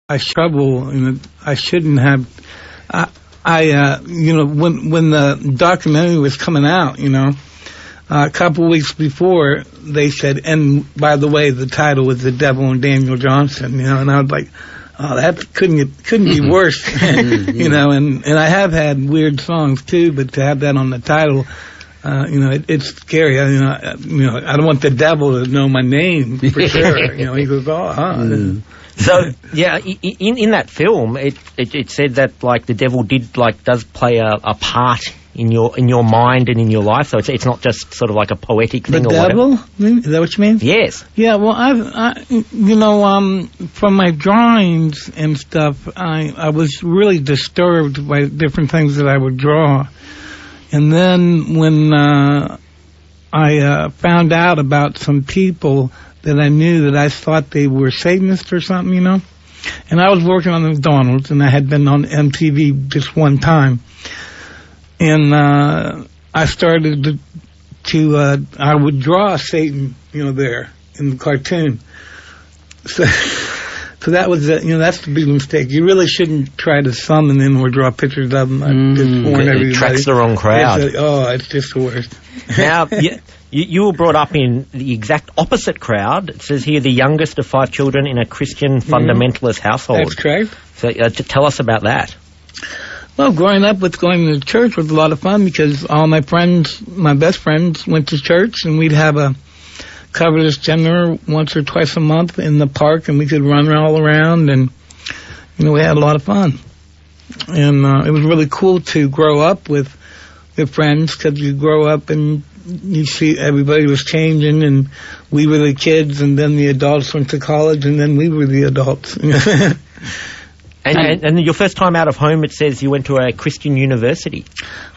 I trouble, I shouldn't have. When the documentary was coming out, a couple weeks before, they said, and by the way, the title was The Devil and Daniel Johnston, and I was like, oh, that couldn't be worse, and I have had weird songs too, but to have that on the title, it's scary. I don't want the devil to know my name for sure. He goes, oh, huh. So yeah, in that film, it said that like the devil does play a part in your mind and in your life. So it's not just sort of like a poetic thing. The or devil? whatever. Is that what you mean? Yes. Yeah. Well, from my drawings and stuff, I was really disturbed by different things that I would draw, and then when I found out about some people that I knew that I thought they were Satanists or something, And I was working on McDonald's, and I had been on MTV just one time. And I started to I would draw Satan, there in the cartoon. So that was, that's the big mistake. You really shouldn't try to summon them or draw pictures of them. I just warn everybody. It attracts the wrong crowd. It's just the worst. Now, you were brought up in the exact opposite crowd. It says here the youngest of 5 children in a Christian fundamentalist household. That's correct. So tell us about that. Well, growing up with going to church was a lot of fun because all my friends, my best friends, went to church, and we'd have a coverless dinner once or twice a month in the park, and we could run all around, and we had a lot of fun. And it was really cool to grow up with your friends because you grow up and you see everybody was changing, and we were the kids, and then the adults went to college, and then we were the adults. And your first time out of home, it says you went to a Christian university.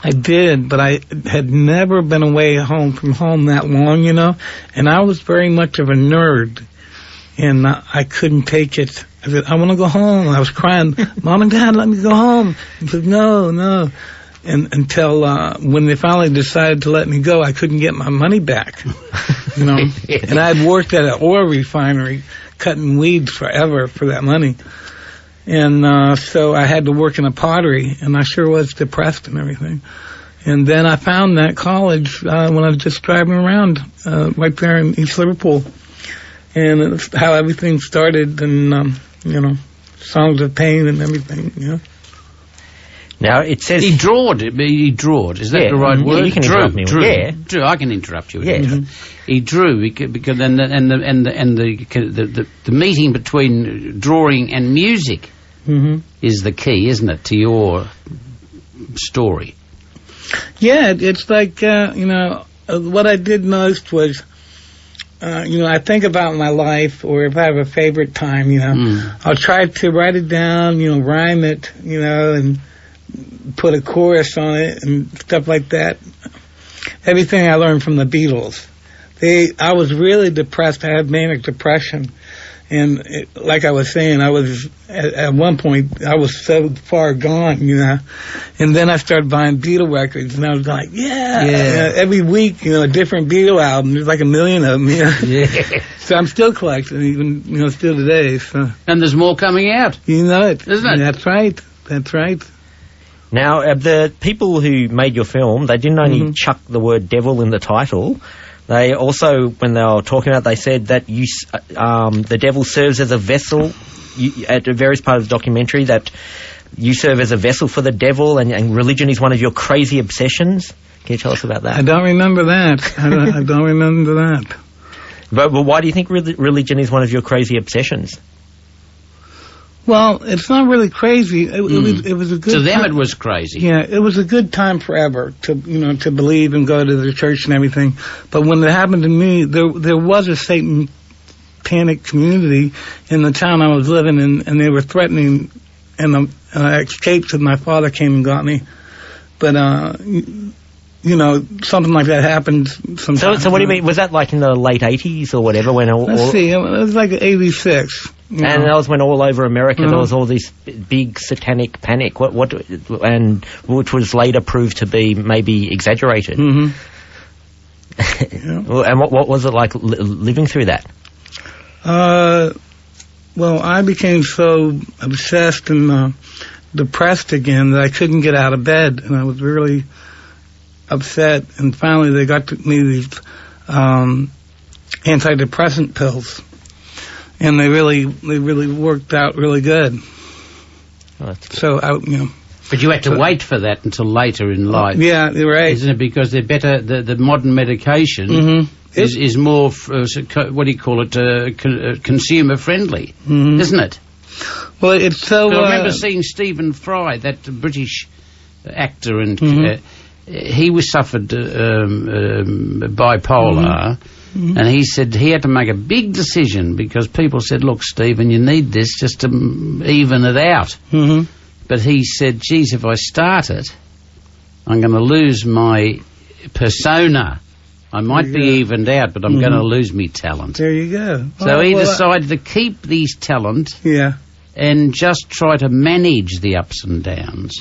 I did, but I had never been away from home that long, and I was very much of a nerd, and I couldn't take it. I said, I want to go home. I was crying, Mom and Dad, let me go home. He said, no. And until when they finally decided to let me go, I couldn't get my money back, And I'd worked at an oil refinery cutting weeds forever for that money. And so I had to work in a pottery, and I sure was depressed and everything. And then I found that college when I was just driving around right there in East Liverpool. And it's how everything started, and, Songs of Pain and everything, Now, it says... He drawed. Is that the right word? Yeah, you can interrupt me. Drew. I can interrupt you. Yeah. He drew because the meeting between drawing and music is the key, isn't it, to your story? Yeah, it's like what I did most was I think about my life, or if I have a favorite time, I'll try to write it down, rhyme it, and put a chorus on it and stuff like that. Everything I learned from the Beatles. I was really depressed. I had manic depression. And like I was saying, I was, at one point, I was so far gone, And then I started buying Beatle records, and I was like, every week, a different Beatle album. There's like 1 million of them, Yeah. So I'm still collecting, even, still today. So. And there's more coming out. You know it. Isn't it? That's right. Now, the people who made your film, they didn't only chuck the word devil in the title. They also, when they were talking about it, they said that the devil serves as a vessel at various parts of the documentary, that you serve as a vessel for the devil, and religion is one of your crazy obsessions. Can you tell us about that? I don't remember that. I don't remember that. But why do you think religion is one of your crazy obsessions? Well, it's not really crazy. It was a good. To them, it was crazy. Yeah, it was a good time forever to believe and go to the church and everything. But when it happened to me, there was a satanic community in the town I was living in, and they were threatening, and I escaped, and my father came and got me. But something like that happened sometimes. So what do you mean? Was that like in the late 80s or whatever? When Let's see, it was like 86. And that was when all over America there was all this big satanic panic, and which was later proved to be maybe exaggerated. Yeah. And what was it like living through that? Well, I became so obsessed and depressed again that I couldn't get out of bed, and I was really upset. And finally, they got me these antidepressant pills, and they really worked out really good. Oh, that's good. So But you had to wait for that until later in life. Yeah, you're right. Isn't it? Because they're better. The modern medication is more what do you call it? Consumer friendly, isn't it? Well, it's so. I remember seeing Stephen Fry, that British actor, and he was suffered bipolar. And he said he had to make a big decision because people said, "Look, Stephen, you need this just to even it out." But he said, "Geez, if I start it, I'm going to lose my persona. I might be evened out, but I'm going to lose me talent." There you go. So he decided to keep these talent and just try to manage the ups and downs.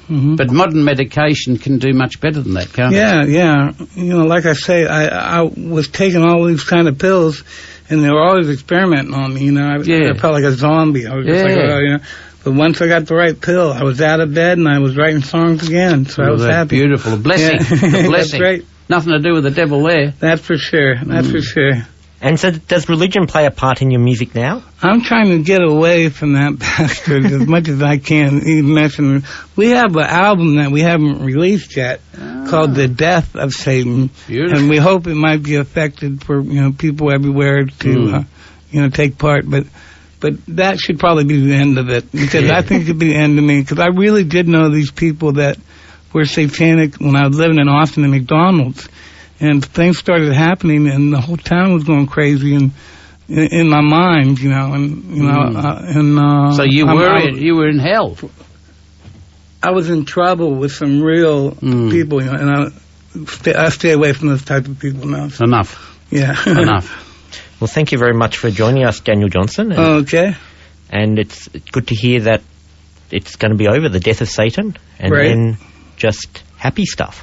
But modern medication can do much better than that, can't it? Yeah. Like I say, I was taking all these kind of pills, and they were always experimenting on me. I felt like a zombie. I was just like, But once I got the right pill, I was out of bed and I was writing songs again. So I was happy. Beautiful. A blessing. A blessing. That's right. Nothing to do with the devil there. That's for sure. That's for sure. And so does religion play a part in your music now? I'm trying to get away from that bastard as much as I can. We have an album that we haven't released yet called The Death of Satan. Beautiful. And we hope it might be effective for people everywhere to take part. But that should probably be the end of it, because I think it could be the end of me, because I really did know these people that were satanic when I was living in Austin at McDonald's, and things started happening, and the whole town was going crazy, and in my mind, so you were in hell. I was in trouble with some real people, and I stay away from those type of people now. So. Enough. Yeah. Enough. Well, thank you very much for joining us, Daniel Johnston. Okay. And it's good to hear that it's going to be over, the death of Satan, and then just happy stuff.